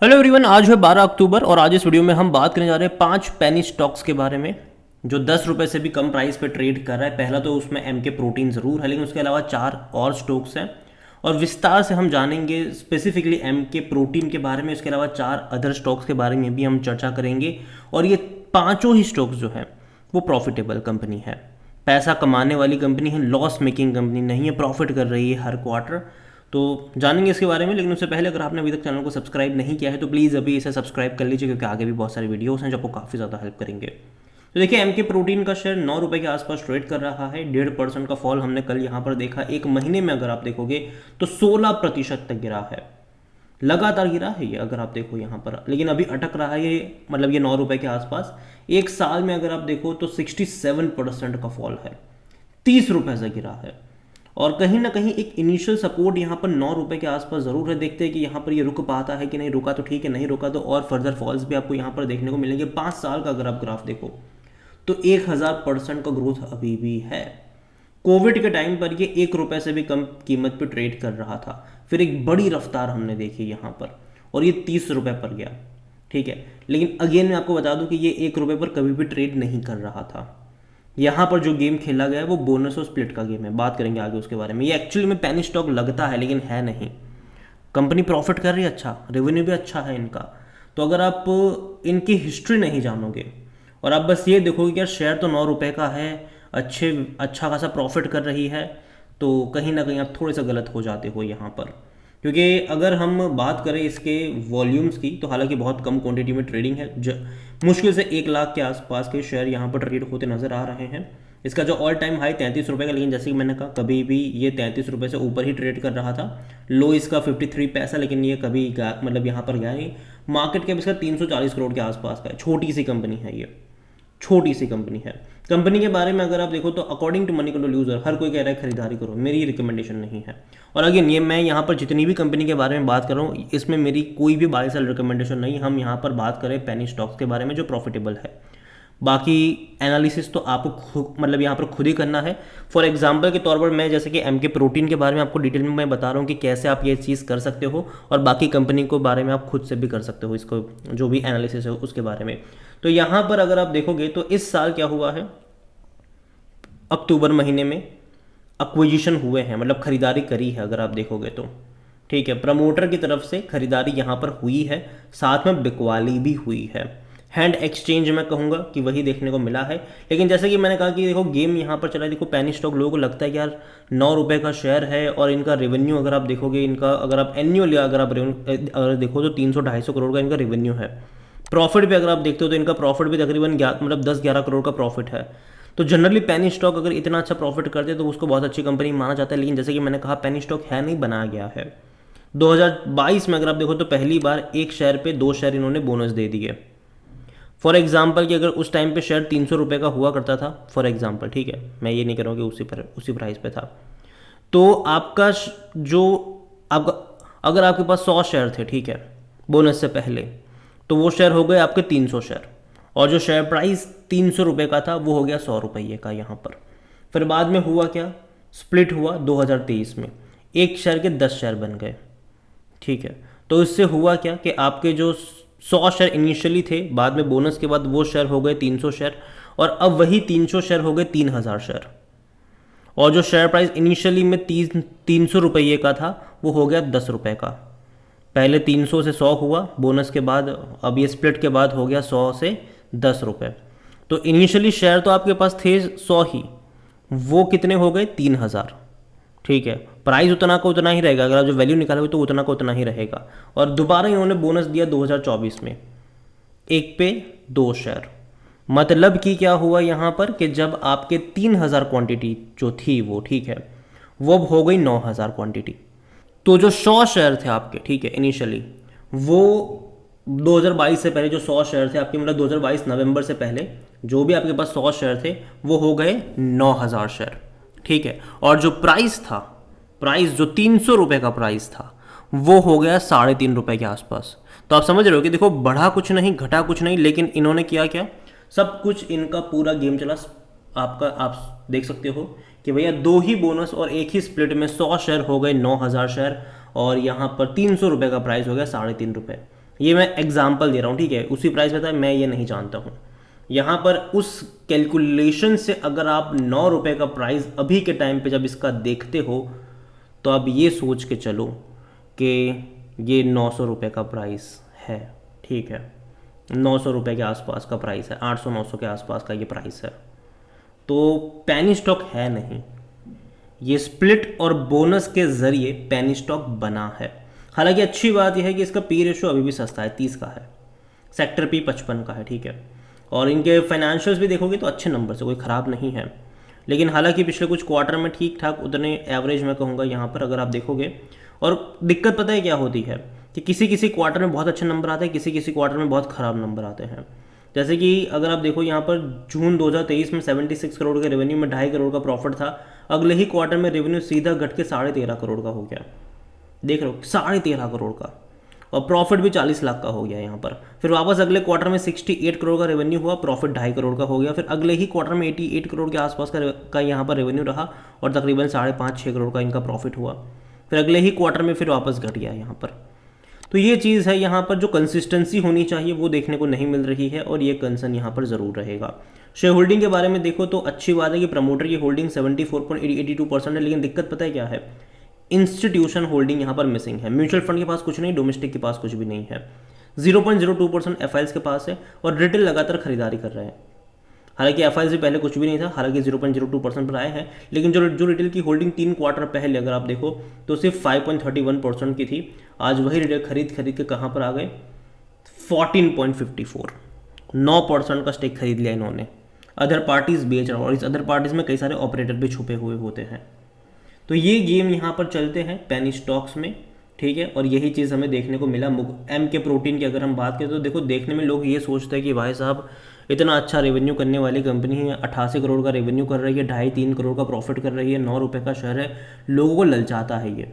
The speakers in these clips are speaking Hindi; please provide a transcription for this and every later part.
हेलो एवरीवन, आज है 12 अक्टूबर और आज इस वीडियो में हम बात करने जा रहे हैं 5 पेनी स्टॉक्स के बारे में जो 10 रुपये से भी कम प्राइस पे ट्रेड कर रहा है। पहला तो उसमें एम के प्रोटीन ज़रूर है, लेकिन उसके अलावा 4 और स्टॉक्स हैं और विस्तार से हम जानेंगे स्पेसिफिकली एम के प्रोटीन के बारे में। इसके अलावा 4 अदर स्टॉक्स के बारे में भी हम चर्चा करेंगे और ये पाँचों ही स्टॉक्स जो है वो प्रॉफिटेबल कंपनी है, पैसा कमाने वाली कंपनी है, लॉस मेकिंग कंपनी नहीं है, प्रॉफिट कर रही है हर क्वार्टर। तो जानेंगे इसके बारे में, लेकिन उससे पहले अगर आपने अभी तक चैनल को सब्सक्राइब नहीं किया है तो प्लीज़ अभी इसे सब्सक्राइब कर लीजिए, क्योंकि आगे भी बहुत सारे वीडियोस हैं जो आपको काफ़ी ज़्यादा हेल्प करेंगे। तो देखिए, एम के प्रोटीन का शेयर 9 रुपये के आसपास ट्रेड कर रहा है। 1.5% का फॉल हमने कल यहाँ पर देखा। एक महीने में अगर आप देखोगे तो 16% तक गिरा है, लगातार गिरा है ये अगर आप देखो यहाँ पर, लेकिन अभी अटक रहा है ये, मतलब ये 9 रुपये के आसपास। एक साल में अगर आप देखो तो 67% का फॉल है, 30 रुपये से गिरा है। और कहीं ना कहीं एक इनिशियल सपोर्ट यहाँ पर 9 रुपये के आसपास ज़रूर है। देखते हैं कि यहाँ पर ये रुक पाता है कि नहीं। रुका तो ठीक है, नहीं रुका तो और फर्दर फॉल्स भी आपको यहाँ पर देखने को मिलेंगे। 5 साल का अगर आप ग्राफ देखो तो 1000% का ग्रोथ अभी भी है। कोविड के टाइम पर ये 1 रुपये से भी कम कीमत पर ट्रेड कर रहा था, फिर एक बड़ी रफ्तार हमने देखी यहाँ पर और ये 30 रुपये पर गया, ठीक है। लेकिन अगेन मैं आपको बता दूं कि ये 1 रुपये पर कभी भी ट्रेड नहीं कर रहा था। यहाँ पर जो गेम खेला गया है वो बोनस और स्प्लिट का गेम है, बात करेंगे आगे उसके बारे में। ये एक्चुअली में पेनी स्टॉक लगता है लेकिन है नहीं। कंपनी प्रॉफिट कर रही है, अच्छा रेवेन्यू भी अच्छा है इनका। तो अगर आप इनकी हिस्ट्री नहीं जानोगे और आप बस ये देखोगे कि यार शेयर तो 9 रुपये का है, अच्छा खासा प्रॉफिट कर रही है, तो कहीं ना कहीं आप थोड़े सा गलत हो जाते हो यहाँ पर। क्योंकि अगर हम बात करें इसके वॉल्यूम्स की तो हालांकि बहुत कम क्वांटिटी में ट्रेडिंग है। मुश्किल से 1 लाख के आसपास के शेयर यहाँ पर ट्रेड होते नजर आ रहे हैं। इसका जो ऑल टाइम हाई 33 रुपये का, लेकिन जैसे कि मैंने कहा कभी भी ये 33 रुपये से ऊपर ही ट्रेड कर रहा था। लो इसका 53 पैसा, लेकिन ये कभी मतलब यहाँ पर गया नहीं। मार्केट कैप इसका 340 करोड़ के आसपास का है। छोटी सी कंपनी है ये, छोटी सी कंपनी है। कंपनी के बारे में अगर आप देखो तो according to Moneycontrol user हर कोई कह रहा है खरीदारी करो, मेरी रिकमेंडेशन नहीं है। और अगेन ये मैं यहाँ पर जितनी भी कंपनी के बारे में बात कर रहा हूँ इसमें मेरी कोई भी बाय सेल रिकमेंडेशन नहीं। हम यहाँ पर बात करें पेनी स्टॉक्स के बारे में जो प्रॉफिटेबल है। बाकी एनालिसिस तो आपको खुद मतलब यहाँ पर खुद ही करना है। फॉर एग्जांपल के तौर पर मैं जैसे कि एम के प्रोटीन के बारे में आपको डिटेल में मैं बता रहा हूँ कि कैसे आप ये चीज़ कर सकते हो, और बाकी कंपनी को बारे में आप खुद से भी कर सकते हो, इसको जो भी एनालिसिस है उसके बारे में। तो यहाँ पर अगर आप देखोगे तो इस साल क्या हुआ है, अक्टूबर महीने में एक्विजिशन हुए हैं, मतलब खरीदारी करी है अगर आप देखोगे तो, ठीक है। प्रमोटर की तरफ से खरीदारी यहाँ पर हुई है, साथ में बिकवाली भी हुई है। हैंड एक्सचेंज मैं कहूँगा कि वही देखने को मिला है। लेकिन जैसे कि मैंने कहा कि देखो गेम यहाँ पर चला है। देखो पेनी स्टॉक लोगों को लगता है कि यार 9 रुपये का शेयर है और इनका रेवेन्यू अगर आप देखोगे, इनका अगर आप एन्युअली अगर देखो तो 300-250 करोड़ का इनका रेवेन्यू है। प्रॉफिट भी अगर आप देखते हो तो इनका प्रॉफिट भी तकरीबन मतलब 10-11 करोड़ का प्रॉफिट है। तो जनरली पेनी स्टॉक अगर इतना अच्छा प्रॉफिट करते हैं तो उसको बहुत अच्छी कंपनी माना जाता है। लेकिन जैसे कि मैंने कहा पेनी स्टॉक है नहीं, बनाया गया है। 2022 में अगर आप देखो तो पहली बार एक शेयर पे 2 शेयर इन्होंने बोनस दे दिए। फॉर एग्जाम्पल कि अगर उस टाइम पे शेयर 300 रुपये का हुआ करता था, फॉर एग्जाम्पल, ठीक है, मैं ये नहीं कह रहा हूँ कि उसी प्राइस पे था, तो आपका अगर आपके पास 100 शेयर थे, ठीक है, बोनस से पहले, तो वो शेयर हो गए आपके 300 शेयर, और जो शेयर प्राइस 300 रुपये का था वो हो गया 100 रुपये का यहाँ पर। फिर बाद में हुआ क्या, स्प्लिट हुआ 2023 में, एक शेयर के 10 शेयर बन गए, ठीक है। तो इससे हुआ क्या कि आपके जो 100 शेयर इनिशियली थे, बाद में बोनस के बाद वो शेयर हो गए 300 शेयर, और अब वही 300 शेयर हो गए 3000 शेयर। और जो शेयर प्राइस इनिशियली में 300 रुपये का था वो हो गया 10 रुपये का। पहले 300 से 100 हुआ बोनस के बाद, अब ये स्प्लिट के बाद हो गया 100 से 10 रुपये। तो इनिशियली शेयर तो आपके पास थे 100 ही, वो कितने हो गए 3000, ठीक है। प्राइस उतना का उतना ही रहेगा, अगर आप जो वैल्यू निकालोगे तो उतना का उतना ही रहेगा। और दोबारा इन्होंने बोनस दिया 2024 में, एक पे 2 शेयर। मतलब कि क्या हुआ यहाँ पर कि जब आपके 3000 क्वांटिटी जो थी वो, ठीक है, वो अब हो गई 9000 क्वांटिटी। तो जो 100 शेयर थे आपके, ठीक है, इनिशियली वो 2022 से पहले जो 100 शेयर थे आपके, मतलब 2022 नवंबर से पहले जो भी आपके पास 100 शेयर थे वो हो गए 9000 शेयर, ठीक है। और जो प्राइस था, प्राइस जो 300 रुपये का प्राइस था वो हो गया 3.5 रुपये के आसपास। तो आप समझ रहे हो कि देखो बढ़ा कुछ नहीं, घटा कुछ नहीं, लेकिन इन्होंने किया क्या, सब कुछ इनका पूरा गेम चला। आप देख सकते हो कि भैया 2 ही बोनस और 1 ही स्प्लिट में 100 शेयर हो गए 9000 शेयर, और यहाँ पर 300 रुपये का प्राइस हो गया 3.5 रुपये। ये मैं एग्जाम्पल दे रहा हूँ, ठीक है, उसी प्राइस पे था, मैं ये नहीं जानता हूँ। यहाँ पर उस कैलकुलेशन से अगर आप 9 रुपये का प्राइस अभी के टाइम पे जब इसका देखते हो, तो आप ये सोच के चलो कि ये 900 रुपये का प्राइस है, ठीक है, 900 रुपये के आसपास का प्राइस है, 800-900 के आसपास का ये प्राइस है। तो पेनी स्टॉक है नहीं, ये स्प्लिट और बोनस के ज़रिए पेनी स्टॉक बना है। हालांकि अच्छी बात यह है कि इसका पी रेशो अभी भी सस्ता है, 30 का है, सेक्टर पी 55 का है, ठीक है, और इनके फाइनेंशियल्स भी देखोगे तो अच्छे नंबर से, कोई ख़राब नहीं है। लेकिन हालांकि पिछले कुछ क्वार्टर में ठीक ठाक उतने एवरेज मैं कहूँगा यहाँ पर अगर आप देखोगे। और दिक्कत पता है क्या होती है कि किसी किसी क्वार्टर में बहुत अच्छे नंबर आते हैं, किसी किसी क्वार्टर में बहुत ख़राब नंबर आते हैं। जैसे कि अगर आप देखो यहाँ पर जून 2023 में 76 करोड़ के रेवेन्यू में 2.5 करोड़ का प्रॉफिट था, अगले ही क्वार्टर में रेवेन्यू सीधा घट के 13.5 करोड़ का हो गया। देख रहे हो, 13.5 करोड़ का, और प्रॉफिट भी 40 लाख का हो गया यहाँ पर। फिर वापस अगले क्वार्टर में 68 करोड़ का रेवेन्यू हुआ, प्रॉफिट 2.5 करोड़ का हो गया। फिर अगले ही क्वार्टर में 88 करोड़ के आसपास का यहाँ पर रेवेन्यू रहा, और तकरीबन 5.5-6 करोड़ का इनका प्रॉफिट हुआ। फिर अगले ही क्वार्टर में फिर वापस घट गया यहाँ पर। तो ये चीज़ है यहाँ पर, जो कंसिस्टेंसी होनी चाहिए वो देखने को नहीं मिल रही है, और ये कंसर्न यहाँ पर ज़रूर रहेगा। शेयर होल्डिंग के बारे में देखो तो अच्छी बात है कि प्रमोटर की होल्डिंग 74.82% है, लेकिन दिक्कत पता है क्या है, इंस्टीट्यूशन होल्डिंग यहाँ पर मिसिंग है। म्यूचुअल फंड के पास कुछ नहीं, डोमेस्टिक के पास कुछ भी नहीं है। 0.02% एफआईएल्स के पास है, और रिटेल लगातार खरीदारी कर रहे हैं। हालांकि एफआईएल्स भी पहले कुछ भी नहीं था, हालांकि 0.02% पर आए हैं, लेकिन जो रिटेल की होल्डिंग 3 क्वार्टर पहले अगर आप देखो तो सिर्फ 5.31% की थी। आज वही रिटेल खरीद के कहाँ पर आ गए, 14.54, 9% का स्टेक खरीद लिया इन्होंने। अदर पार्टीज बेच रहा, और इस अदर पार्टीज में कई सारे ऑपरेटर भी छुपे हुए होते हैं। तो ये गेम यहाँ पर चलते हैं पेनी स्टॉक्स में, ठीक है, और यही चीज़ हमें देखने को मिला। एम के प्रोटीन की अगर हम बात करें तो देखो, देखने में लोग ये सोचते हैं कि भाई साहब इतना अच्छा रेवेन्यू करने वाली कंपनी है, 88 करोड़ का रेवेन्यू कर रही है, 2.5-3 करोड़ का प्रॉफिट कर रही है, 9 रुपये का शेयर है, लोगों को ललचाता है ये।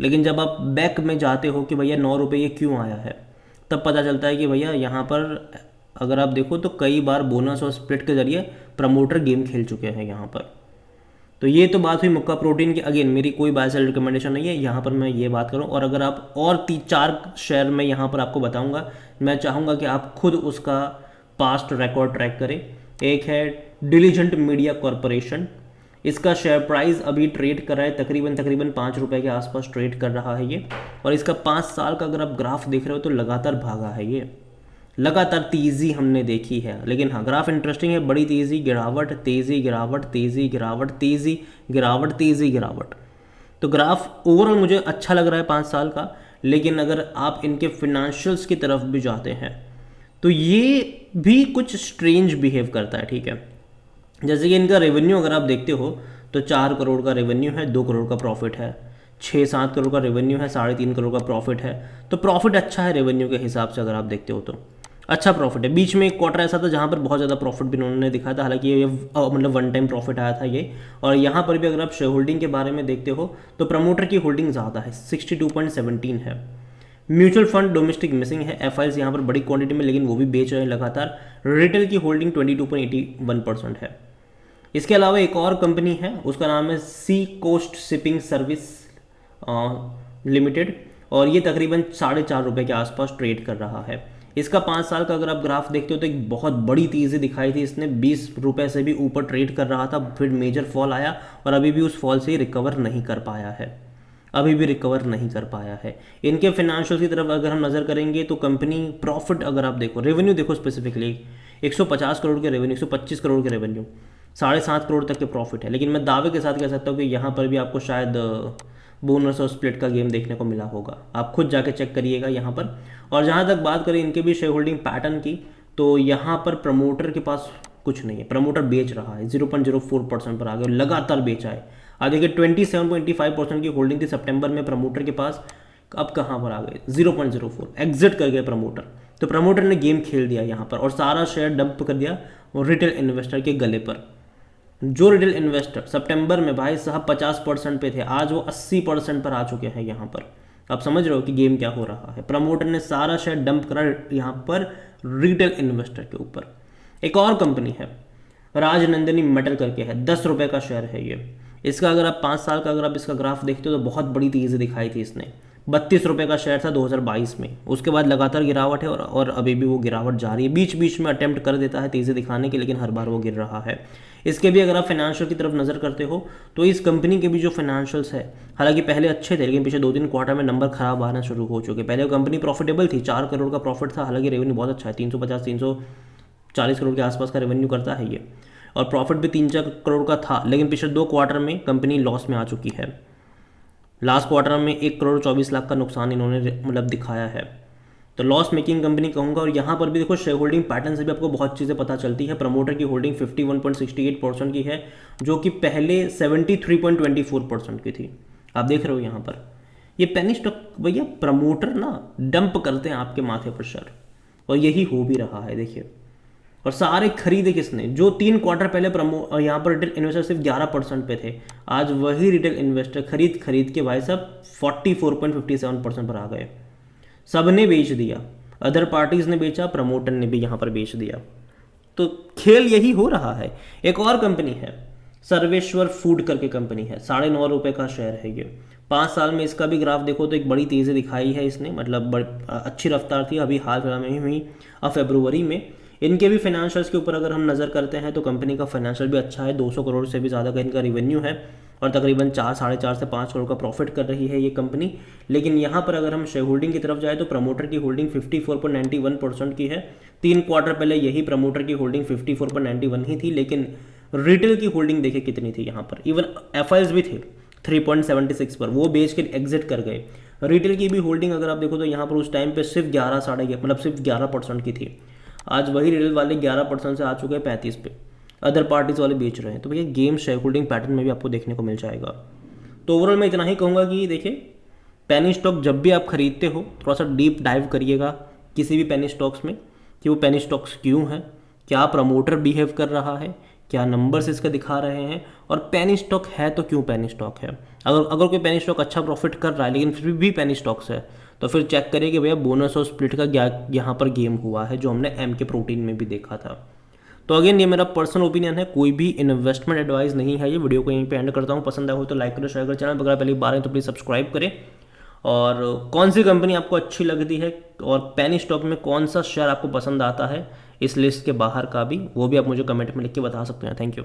लेकिन जब आप बैक में जाते हो कि भैया 9 रुपये ये क्यों आया है, तब पता चलता है कि भैया यहाँ पर अगर आप देखो तो कई बार बोनस और स्प्लिट के जरिए प्रमोटर गेम खेल चुके हैं यहाँ पर। तो ये तो बात हुई मुक्का प्रोटीन की। अगेन मेरी कोई बाय सेल रिकमेंडेशन नहीं है, यहाँ पर मैं ये बात करूँ। और अगर आप और 3-4 शेयर में यहाँ पर आपको बताऊँगा, मैं चाहूँगा कि आप खुद उसका पास्ट रिकॉर्ड ट्रैक करें। एक है डिलीजेंट मीडिया कॉरपोरेशन, इसका शेयर प्राइस अभी ट्रेड कर रहा है तकरीबन 5 रुपये के आसपास ट्रेड कर रहा है ये। और इसका 5 साल का अगर आप ग्राफ देख रहे हो तो लगातार भागा है ये, लगातार तेज़ी हमने देखी है। लेकिन हाँ, ग्राफ इंटरेस्टिंग है, बड़ी तेज़ी, गिरावट, तेज़ी, गिरावट, तेज़ी, गिरावट, तेज़ी, गिरावट, तेज़ी, गिरावट। तो ग्राफ ओवरऑल मुझे अच्छा लग रहा है 5 साल का। लेकिन अगर आप इनके फिनेंशियल्स की तरफ भी जाते हैं तो ये भी कुछ स्ट्रेंज बिहेव करता है, ठीक है। जैसे कि इनका रेवेन्यू अगर आप देखते हो तो 4 करोड़ का रेवेन्यू है, 2 करोड़ का प्रॉफिट है, 6-7 करोड़ का रेवेन्यू है, 3.5 करोड़ का प्रॉफिट है। तो प्रॉफिट अच्छा है रेवेन्यू के हिसाब से, अगर आप देखते हो तो अच्छा प्रॉफिट है। बीच में एक क्वार्टर ऐसा था जहाँ पर बहुत ज़्यादा प्रॉफिट भी उन्होंने दिखाया था, हालांकि ये मतलब वन टाइम प्रॉफिट आया था ये। और यहाँ पर भी अगर आप शेयर होल्डिंग के बारे में देखते हो तो प्रमोटर की होल्डिंग ज़्यादा है, 62.17 है। म्यूचुअल फंड डोमेस्टिक मिसिंग है, एफआईएल्स यहाँ पर बड़ी क्वांटिटी में, लेकिन वो भी बेच रहे हैं लगातार। रिटेल की होल्डिंग 22.81% है। इसके अलावा एक और कंपनी है, उसका नाम है सी कोस्ट शिपिंग सर्विस लिमिटेड, और ये तकरीबन 4.5 रुपये के आसपास ट्रेड कर रहा है। इसका 5 साल का अगर आप ग्राफ देखते हो तो एक बहुत बड़ी तेज़ी दिखाई थी इसने, 20 रुपये से भी ऊपर ट्रेड कर रहा था, फिर मेजर फॉल आया और अभी भी उस फॉल से रिकवर नहीं कर पाया है, अभी भी रिकवर नहीं कर पाया है। इनके फिनेंशियल की तरफ अगर हम नज़र करेंगे तो कंपनी प्रॉफिट अगर आप देखो, रेवेन्यू देखो स्पेसिफिकली 150 करोड़ के रेवेन्यू, 125 करोड़ के रेवेन्यू, 7.5 करोड़ तक के प्रॉफिट है। लेकिन मैं दावे के साथ कह सकता हूँ कि यहाँ पर भी आपको शायद बोनस और स्प्लिट का गेम देखने को मिला होगा। आप खुद जाके चेक करिएगा यहाँ पर। और जहाँ तक बात करें इनके भी शेयर होल्डिंग पैटर्न की, तो यहाँ पर प्रमोटर के पास कुछ नहीं है, प्रमोटर बेच रहा है, 0.04% पर आ गया, लगातार बेचा है। आज देखिए 27.85% की होल्डिंग थी सितंबर में प्रमोटर के पास, अब कहाँ पर आ गए, 0.04, एग्जिट कर गए प्रमोटर। तो प्रमोटर ने गेम खेल दिया यहाँ पर और सारा शेयर डंप कर दिया रिटेल इन्वेस्टर के गले पर। जो रिटेल इन्वेस्टर सितंबर में भाई साहब 50% पे थे, आज वो 80% पर आ चुके हैं यहाँ पर। आप समझ रहे हो कि गेम क्या हो रहा है। प्रमोटर ने सारा शेयर डंप करा यहाँ पर रिटेल इन्वेस्टर के ऊपर। एक और कंपनी है राजनंदिनी मेटल करके है, 10 रुपये का शेयर है ये। इसका अगर आप 5 साल का अगर आप इसका ग्राफ देखते हो तो बहुत बड़ी तेज़ी दिखाई थी इसने, ₹32 का शेयर था 2022 में। उसके बाद लगातार गिरावट है और अभी भी वो गिरावट जारी है। बीच बीच में अटेम्प्ट कर देता है तेज़ी दिखाने की, लेकिन हर बार वो गिर रहा है। इसके भी अगर आप फाइनेंशियल की तरफ नज़र करते हो तो इस कंपनी के भी जो फाइनेंशियल्स है, हालांकि पहले अच्छे थे लेकिन पिछले 2-3 क्वार्टर में नंबर खराब आना शुरू हो चुके। पहले वो कंपनी प्रॉफिटेबल थी, 4 करोड़ का प्रॉफिट था, हालांकि रेवेन्यू बहुत अच्छा है, 350-340 करोड़ के आसपास का रेवेन्यू करता है ये, और प्रॉफिट भी 3-4 करोड़ का था। लेकिन पिछले 2 क्वार्टर में कंपनी लॉस में आ चुकी है। लास्ट क्वार्टर में 1,24,00,000 का नुकसान इन्होंने मतलब दिखाया है। तो लॉस मेकिंग कंपनी कहूँगा। और यहाँ पर भी देखो शेयर होल्डिंग पैटर्न से भी आपको बहुत चीज़ें पता चलती है। प्रमोटर की होल्डिंग 51.68% की है, जो कि पहले 73.24% की थी। आप देख रहे हो यहाँ पर ये पेनी स्टॉक, भैया प्रमोटर ना डंप करते हैं आपके माथे पर शेयर, और यही हो भी रहा है देखिए। और सारे खरीदे किसने? जो 3 क्वार्टर पहले यहाँ पर रिटेल इन्वेस्टर सिर्फ 11% पे थे, आज वही रिटेल इन्वेस्टर खरीद खरीद के भाई साहब 44.57% पर आ गए। सबने बेच दिया, अदर पार्टीज ने बेचा, प्रमोटर ने भी यहाँ पर बेच दिया। तो खेल यही हो रहा है। एक और कंपनी है सर्वेश्वर फूड करके कंपनी है, ₹9.5 का शेयर है ये। 5 साल में इसका भी ग्राफ देखो तो एक बड़ी तेज़ी दिखाई है इसने, मतलब अच्छी रफ्तार थी। अभी हाल फिलहाल में ही हुई फरवरी में। इनके भी फाइनेंशियल्स के ऊपर अगर हम नज़र करते हैं तो कंपनी का फाइनेंशियल भी अच्छा है, 200 करोड़ से भी ज़्यादा का इनका रेवेन्यू है, और तकरीबन 4-4.5 से 5 करोड़ का प्रॉफिट कर रही है ये कंपनी। लेकिन यहाँ पर अगर हम शेयर होल्डिंग की तरफ जाए तो प्रमोटर की होल्डिंग 54.91% की है। 3 क्वार्टर पहले यही प्रमोटर की होल्डिंग 54.91 ही थी, लेकिन रिटेल की होल्डिंग देखिए कितनी थी यहाँ पर। इवन एफआईएस भी थे 3.76 पर, वो बेच के एग्जिट कर गए। रिटेल की भी होल्डिंग अगर आप देखो तो यहाँ पर उस टाइम पे सिर्फ 11% की थी। आज वही रिटेल वाले 11% से आ चुके हैं 35 पे, अदर पार्टीज वाले बेच रहे हैं। तो भैया गेम शेयर होल्डिंग पैटर्न में भी आपको देखने को मिल जाएगा। तो ओवरऑल मैं इतना ही कहूँगा कि देखिए पेनी स्टॉक जब भी आप खरीदते हो थोड़ा सा डीप डाइव करिएगा किसी भी पेनी स्टॉक्स में, कि वो पेनी स्टॉक्स क्यों है, क्या प्रमोटर बिहेव कर रहा है, क्या नंबर्स इसका दिखा रहे हैं, और पेनी स्टॉक है तो क्यों पेनी स्टॉक है। अगर कोई पेनी स्टॉक अच्छा प्रॉफिट कर रहा है लेकिन फिर भी पेनी स्टॉक्स है, तो फिर चेक करिए कि भैया बोनस और स्प्लिट का यहाँ पर गेम हुआ है, जो हमने MK प्रोटीन में भी देखा था। तो अगेन ये मेरा पर्सनल ओपिनियन है, कोई भी इन्वेस्टमेंट एडवाइस नहीं है। ये वीडियो को यहीं पे एंड करता हूँ। पसंद आया हो तो लाइक करो, शेयर करो, चैनल अगर पहली बार है तो प्लीज़ सब्सक्राइब करें। और कौन सी कंपनी आपको अच्छी लगती है और पेनी स्टॉक में कौन सा शेयर आपको पसंद आता है इस लिस्ट के बाहर का भी, वो भी आप मुझे कमेंट में लिख के बता सकते हैं। Thank you.